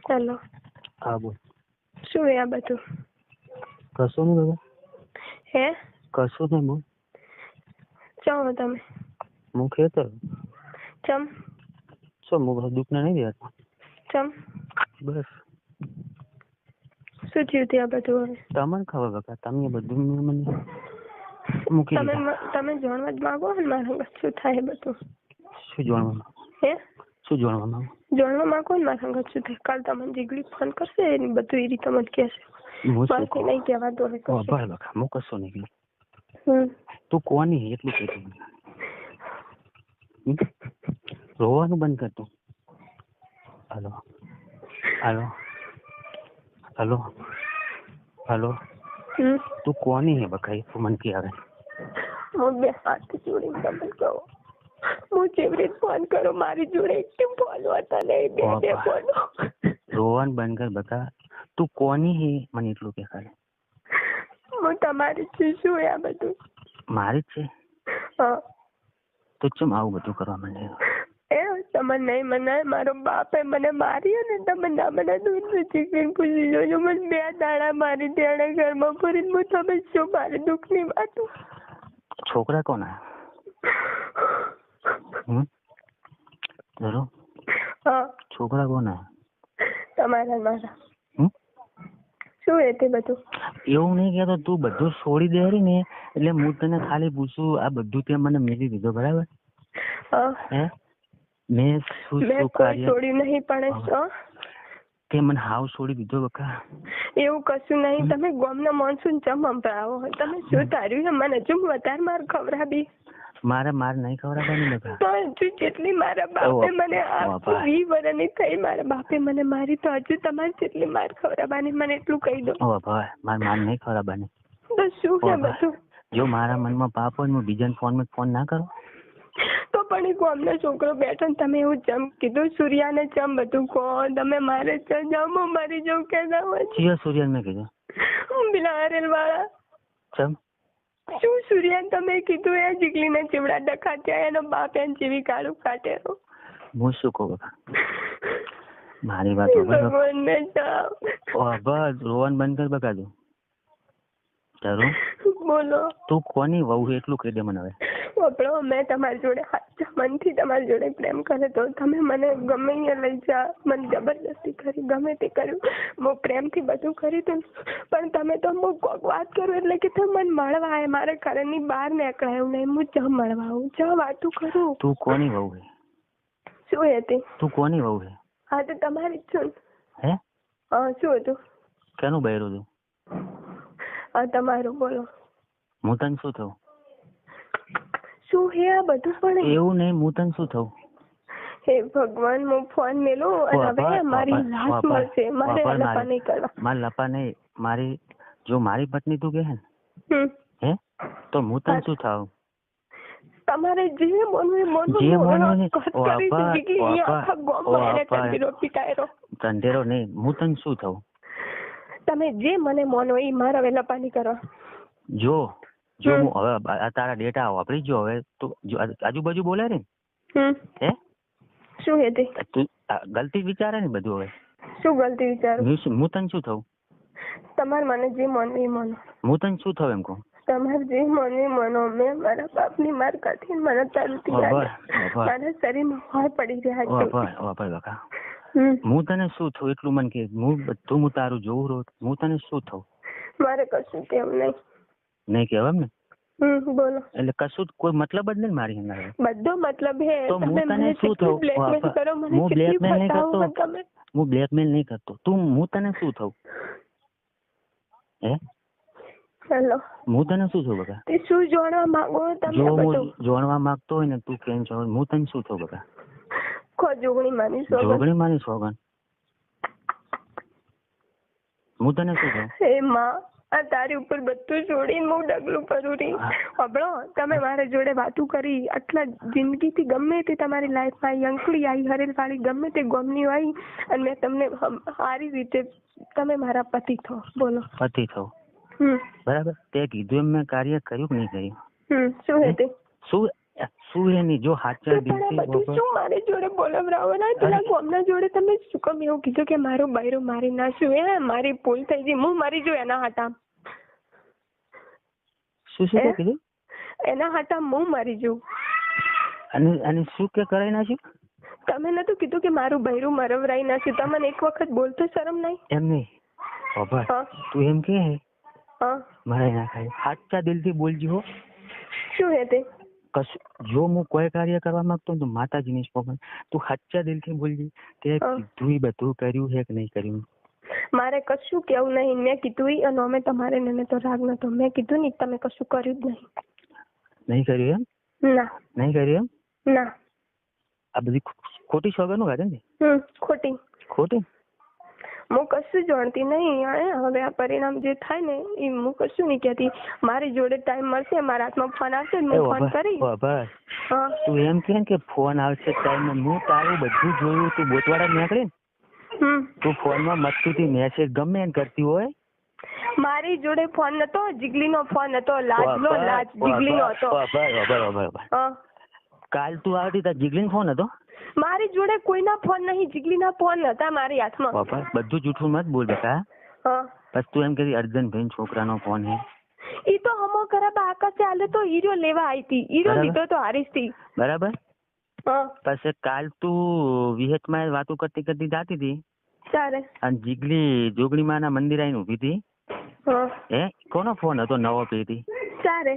Hello. હા બોલ. શું હે આ બધું? કશું નહીં બાબા. હે? કશું નહીં બોલ. ચાલો તમે. હું ખેતર. ચમ? શું હું દુઃખના નહીં દેતા? ચમ? બસ. શું થયું ત્યાં બધું હવે? તમને ખબર બકા, તમે બધું મને મૂકી દીધા. તમે જાણવા જ માંગો ને મારા શું થાય બધું? શું જાણવા માંગો? હે? શું જાણવા માંગો? જાણવા માંગો ને મારા અંગત શું થાય? કાલ તમને જીગલી ફોન કરશે એની બધું એ રીતે મને કહેશે. મારે નહીં કહેવા દો. બકા હું કશું નહીં કહ્યું. તું કોની એટલું કહેતું? રોવાનું બંધ કર તું. હાલો હાલો હાલો હાલો. તું કોની હે બકા? તું મને કે આવે. હું બે હાથ જોડીને તમને કહું, હું જેવી રીતે ફોન કરો મારી જોડે એકદમ ફોન હતા નહીં. બે ફોન. રોવાનું બંધ કર બકા. તું કોની હે મને એટલું કે ખાલી. હું તમારી છું. શું આ બધું? મારી જ છે. હા. તો ચમ આવું બધું કરવા માંડે? તમે નહીં મને મારો બાપે મને મારી ને તમે ના મને દૂધ ચીકીને પૂછી જોજો. મને 2 દાડા મારી ત્યાં ઘરમાં ફરીને હું તમે શું મારી દુઃખની વાતો. છોકરા કોના? હા. છોકરા કોના? તમારા મારા. શું એ તે બધું? એવું નહીં કહેતો. તું બધું છોડી દે ને એટલે હું તને ખાલી પૂછું. આ બધું તે મને મેળવી દીધો બરાબર? હે? મેં શું છોડ્યું નહીં પણ તે મને હાવ છોડી દીધો બકા. એવું કશું નહીં. તમે ગામના માણસો ચમ સંભળાવો. તમે શું તાર્યું મને હજુ વધારે માર ખવડાવી? મારે નહીં ખવડાવવાની બકા. તો હજુ જેટલી મારા બાપે મને 20 વર્ષની થઈ મારા બાપે મને મારી તો હજુ તમારે જેટલી માર ખવડાવવાની મને એટલું કહી દો. મારે નહીં ખવડાવવાની. તો શું છે બધું? જો મારા મનમાં પાપ હોય હું બીજાને ફોન ના કરું. તો પણ એ ગામનો છોકરો બેઠો ને તમે એવું ચમ કીધું? સૂર્યાને ચમ બધું કહો તમે? મારે જામ મરી જાઉં કે ના હોય? ચિયા સૂર્યાને મેં કીધું? પેલા હરેલ વાળા. ચમ? શું સૂર્યાને તમે કીધું? એ જીગલીને ચીવડા ડખાત્યા એનો બાપ એને જેવી કાળું કાઢેલો. હું શું કહું બકા? મારી વાત ભગવાનને જાઓ. રોવાનું બંધ કર બકા. તું તારું બોલો. તું કોની વહુ એટલું કહી દે મને હવે. આપણો મેં તમારી જોડે સાચા મનથી તમારી જોડે પ્રેમ કરે તો તમે મને ગમે અહીંયા લઈ જા. મને જબરદસ્તી કરી ગમે તે કર્યું. હું પ્રેમથી બધું કર્યું હતું પણ તમે તો હું વાત કરું એટલે કે તમે મને મળવા આવે. મારે ઘરની બહાર નીકળાયું નહીં. હું જ મળવા આવું જ વાતું કરું. તું કોની વહુ હે? શું હતી? તું કોની વહુ હે? હા તો તમારી જ છું. હે? હા. શું હતું? કેનું બહેરું તું? હા તમારું. બોલો. હું તને શું થયું? શું હે આ બધું? પણ એવું નહીં. હું તને શું થયું? હે ભગવાન. હું ફોન મેલું અને હવે મારી લાશ મળશે. મારે લપા નહીં કરવા. મારે લપા નહીં. જો મારી પત્ની તું કહે ને હે તો હું તને શું થાવ? તમારે જે મોનવું ધંધેરો નહીં. હું તને શું થયું? તમે જે મને મોનો એ મારા હવે લપા નહીં કરવા. જો હું હવે તારા ડેટા વાપરી જો હવે તું આજુબાજુ બોલે ને હે શું હે તે? તું ગલતી વિચારે ને બધું. હવે શું ગલતી વિચારું? હું તને શું થયું? તમારે મને જે મોનવું એ મોનો. હું તને શું થયું એમ કહું? તમારે જે મોનવું મોનો. મેં મારા બાપની માર કાઢી મને તરતી મારા શરીરમાં ભાર પડી રહ્યા છે. બકા હું તને શું થયું એટલું મને કે. હું તારું જોઉં રોજ. હું તને શું થયું? મારે કશું કેમ નહીં કેવાય ને. બોલો. એટલે કશું કોઈ મતલબ જ નહીં મારી અંદર. બધો મતલબ હે. તો હું તને શું થયું? હું બ્લેકમેલ નહીં કરતો. હું બ્લેકમેલ નહીં કરતો. હું તને શું થયું? હે? હેલો. હું તને શું થયું બકા? તે શું જાણવા માંગો તમે? જો હું જાણવા માંગતો હોય ને તું કેમ છો? હું તને શું થયું બકા? જોગણી માની સોગન. હું તને શું થયું? હે માં આ તારી ઉપર બધું છોડીને હું ડગલું ભરું રહી. હબળો તમે મારા જોડે વાતું કરી આટલા જિંદગીથી ગમે તે તમારી લાઈફમાં આવી અંકળી આવી હરેલ વાળી ગમે તે ગમની આવી અને મેં તમને સારી રીતે તમે મારા પતિ થો. બોલો. પતિ થો બરાબર. તે કીધું એમ મેં કાર્ય કર્યું કે નહીં કર્યું? શું હે તે? શું શું એ નહીં જો સાચા પણ આ દિલથી બધું શું મારી જોડે બોલાવરાવો ને પેલા ગામના જોડે તમે શું કેમ એવું કીધું કે મારું બૈરું મારી નાખ્યું? એ મારી ભૂલ થઈ ગઈ, હું મરી જઉં એના હાટા. શું કીધું? એના હાટા હું મરી જઉં. અને શું કે કરાઈ નાખ્યું? તમે નતું કીધું કે મારું બૈરું મરવરાઈ નાખ્યું? તમને એક વખત બોલતો શરમ નહીં? એમ નહીં બાબા, તું એમ કે મરાઈ નાખાય. સાચા દિલથી બોલજી હો. શું હે તે? કશું જો હું કોઈ કાર્ય કરવા માંગતો તો માતાજીની સ્પોકન તું સાચા દિલથી બોલજી તે કીધું બધું કર્યું છે કે નહીં કર્યું? મારે કશું કેવું નહીં. મેં કીધું અને અમે તમારે મને તો રાગ નતો. મેં કીધું ને તમે કશું કર્યું જ નહીં. નહીં કર્યું એમ? ના. નહીં કર્યું એમ? ના. આ બધી ખોટી સોગંદો કાઢે ને? ખોટી. ખોટી? હું કશું જાણતી નહીં. હવે આ પરિણામ જે થાય ને એ હું કશું નહીં કહેતી. મારી જોડે ટાઈમ મળશે, મારા હાથમાં ફોન આવશે, હું ફોન કરી. તું એમ કે ફોન આવશે ટાઈમ? હું તારું બધું જોયું. તું બોતવાડા નીકળી ને તું ફોનમાં મસ્તીથી મેસેજ ગમે એમ કરતી હોય. મારી જોડે ફોન નતો, જીગલીનો ફોન હતો. લાજનો લાજ જીગલીનો હતો. કાલ તું આવતી તાર જીગલીનો ફોન હતો? મારી જોડે કોઈના ફોન નહીં, જીગલીના ફોન હતા મારી હાથમાં. બધું જૂઠું મત બોલ બેટા. બસ તું એમ કરી અર્જનભાઈ છોકરાનો ફોન હે. ઈ તો હમો ખરાબ આકાશે આલે તો હીરો લેવા આવી હતી. હીરો લીધો તો હારીસ થી. બરાબર. પછી કાલ તું વિહતમાં વાતો કરતી જાતી હતી. ચાલે. અને જીગલી જોગણી માં ના મંદિર આવીને ઉભી હતી. હે કોનો ફોન હતો? નવો પેટી. ચાલે.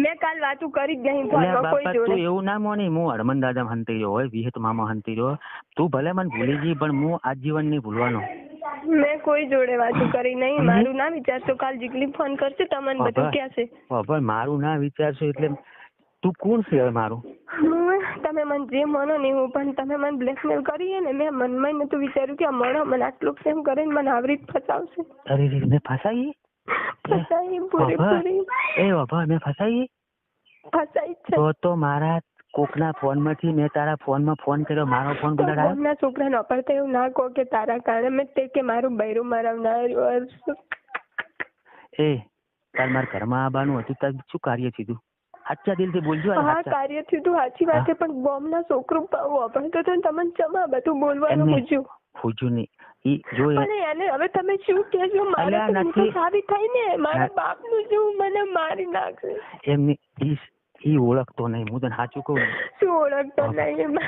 મેં કાલ વાતું કરી જ નહીં. તું એવું ના મોની હું હરમન દાદા હંતી રહ્યો હોય, વિહત મામા હંતી રહ્યો. તું ભલે મને ભૂલી ગઈ પણ હું આજીવન નહીં ભૂલવાનો. મેં કોઈ જોડે વાતું કરી નહીં. મારું ના વિચારશો. કાલ જીગલી ફોન કરશે તમને બધું કહેશે. પણ મારું ના વિચારશો એટલે તું કોણ છે હવે મારું? તમે મને જે માનો ને હું, પણ તમે મને બ્લેકમેલ કરી ને મેં મનમાં નતું વિચાર્યું કે આ માણસ મને આટલું પ્રેમ કરીને મને આવી રીતે ફસાવશે. અરે મેં ફસાઈ? ફસાઈ પૂરેપૂરી. એ બાબા મેં ફસાઈ? ફસાઈ છે. તો મારા કોકના ફોન માંથી મેં તારા ફોનમાં ફોન કર્યો. મારો ફોન બગાડાયો. ગામના છોકરા નો પર એવું ના કહો કે તારા કારણે મેં તે કે મારું બૈરું મરાવનાર. એ તાર મારા ઘરમાં આવવાનું હતું તાર શું કાર્ય થયું? સાચા દિલથી બોલજો. હા કાર્ય થયું તું સાચી વાત છે, પણ ગામના છોકરો વાપરતો તો તમને ચમા બધું બોલવાનું પૂછ્યું નહીં. ઈ જો એને હવે તમે શું કહેજો? મારે તો સારી થઈ ને મારા બાપ નું શું મને મારી નાખશે. એમની ઈ ઓળખતો નહીં. હું તને સાચું કહું. શું ઓળખતો નહીં?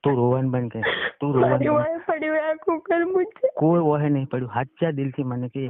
તું રોવાનું બંધ કર. તું રોવાનું પડ્યું આખું કરવું છે. કોઈ ઓહે નહીં પડ્યું. સાચા દિલથી મને કે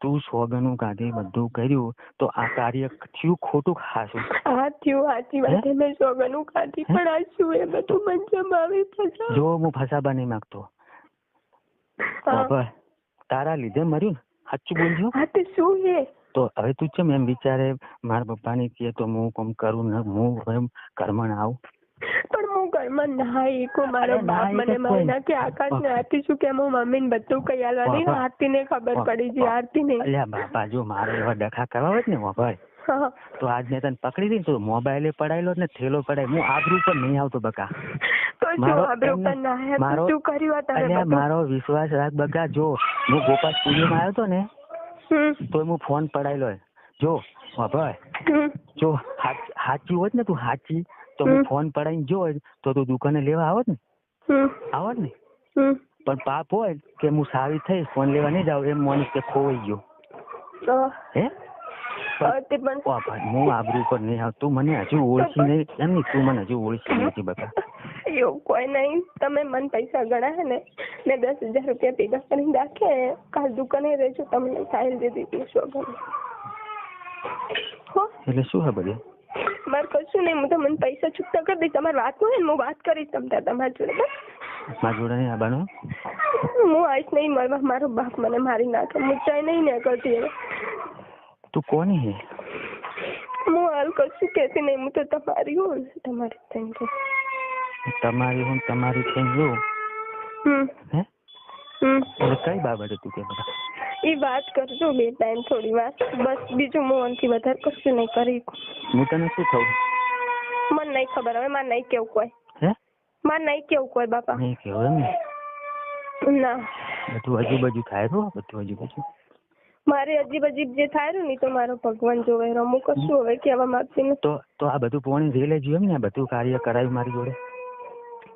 તું સોગનું કાઢી બધું કર્યું તો આ કાર્ય થયું ખોટું ખાશું? હા થયું સાચી વાત. મેં સોગનું કાઢી પણ આ શું એ બધું મંજમ આવી ફસા. જો હું ફસાવા નહીં માંગતો. તારા લીધે મર્યું ને સાચું બોલજો. હા તે શું હે? તો હવે તું છે એમ વિચારે મારા પપ્પાની કહે તો હું કોમ કરું ને હું ઘરમાં આવું? પણ હું ઘરમાં ના એકું. મારો બાપ મને મારી નાખે. આકાશ ને આરતી શું કે હું મમ્મી ને બધું કઈ આલવા નહીં. આરતી ને ખબર પડી છે. આરતી ને અલ્યા બાપા જો મારે એવા ડખા કરવા હોય ને ભાઈ તો આજ મેં તને પકડી દઈ તો મોબાઈલે પડાયેલો ને થેલો પડાય. હું આબરૂ પર નહીં આવતો બકા. મારો વિશ્વાસ રાખ બકા. જો હું ગોપાલ સ્ટુડિયો માં આવ્યો હતો ને તો હું ફોન પડાયેલો. જો ભાઈ જો સાચી હોત ને તું સાચી તો હું ફોન પડાઈને જો તો તું દુકાને લેવા આવત ને. આવત ને. પણ પાપ હોય કે હું સારી થઈ ફોન લેવા નહીં જાવ એમ મોની કે ખોવાઈ ગયો. હે હું આબરૂ પર નહીં આવ. તું મને હજુ ઓળખી નહીં. એમ નહીં તું મને હજુ ઓળખી નથી બકા. એવું કોઈ નહીં. તમે મને પૈસા ગણાય ને મેં 10,000 રૂપિયા ભેગા કરીને રાખે. કાલ દુકાને રહેજો. તમને ફાઇલ દે દીધી શોભન. એટલે શું હે બધે? મારે કશું નહીં. હું તો મને પૈસા ચૂકતા કરી દઈશ. તમારે વાત હોય ને હું વાત કરીશ તમારા જોડે. મારા જોડે નહીં આવવાનું. હું આવીશ નહીં મળવા. મારો બાપ મને મારી નાખે. હું ચાઈ નહીં ને કરતી. હવે તું કોની હે? હું હાલ કશું કહેતી નહીં. હું તો તમારી હોઉં ને તમારી થઈ ગઈ. તમારી હું તમારી થઈ ગયું. હે એટલે કઈ બાબતે તું કે બધા એ વાત કરજો બે ટાઈમ થોડી વાર બસ. બીજું હું આનથી વધારે કશું નહીં કરી. હું તને શું કહું? મને નહીં ખબર. હવે મારે નહીં કેવું કોઈ. હે મારે નહીં કેવું કોઈ બાપા. નહીં કેવું એમ? ના બધું હજુ બાજુ થાય તો બધું હજુ બાજુ મારે અજીબ અજીબ જે થાય રહ્યું ને તો મારો ભગવાન જોવે રહ્યો. હું કશું હવે કહેવા માંગતી નથી. તો આ બધું પોણી રેલે જોયું ને, આ બધું કાર્ય કરાયું મારી જોડે.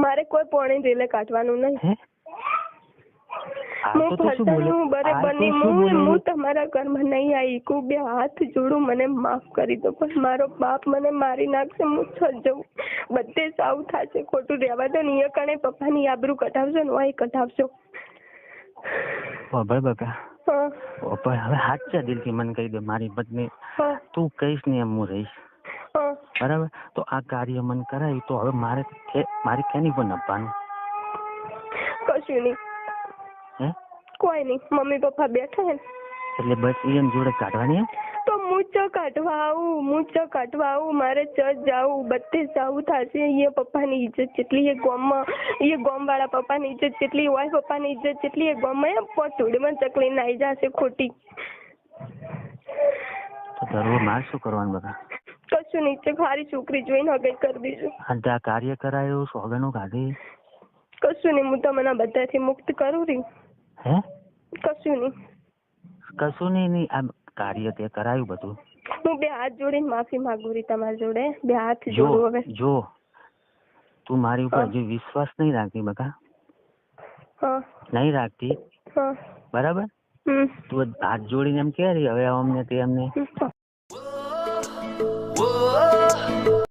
મારે કોઈ પોણી રેલે કાઢવાનું નહીં. હું ભરતાનું બરાબરની હું તમારા ઘરમાં નહીં આવી. હું બે હાથ જોડું, મને માફ કરી દો. પણ મારો બાપ મને મારી નાખશે. હું છ જવું, બધે સાવ થશે. ખોટું રહેવા દો ને. અહીંયા કણે પપ્પાની આબરૂ કઢાવશો ને વાય કઢાવશો. ભાઈ બકા હવે સાચા દિલથી મને કહી દે મારી પત્ની, તું કહીશ ને એમ હું રહીશ. બરાબર? તો આ કાર્ય મને કરાયું તો હવે મારે કેની પણ આપવાનું? કશું નહીં. કોઈ નહીં. મમ્મી પપ્પા બેઠા હે એટલે બસ એમ જોડે કાઢવાની. તો હું ચ કાઢવા આવું. મારે ચ જાવું, બધે જાવું થશે. અહીંયા પપ્પાની ઇજ્જત જેટલી એ ગામમાં, એ ગામ વાળા પપ્પાની ઇજ્જત જેટલી હોય, પપ્પાની ઇજ્જત જેટલી એ ગામમાં પોટુડીમાં ચકલી નાઈ જશે ખોટી. તો ધરવું મારે શું કરવાનું બધા? કશું નીચે ખારી છોકરી જોઈને હગાઈ કરી દીધું. અને આ કાર્ય કરાયું, સોગનો કાઢી. કશું નહીં. હું તમને બધાથી મુક્ત કરું રહી. હે? કશું નહીં. આ કાર્ય તે કરાયું બધું. હું બે હાથ જોડીને માફી માંગુ રહી તમારી જોડે. બે હાથ જોડું. હવે જો તું મારી ઉપર હજુ વિશ્વાસ નહીં રાખતી બકા, નહીં રાખતી, બરાબર? તું હાથ જોડીને એમ કે હવે અમને તે અમને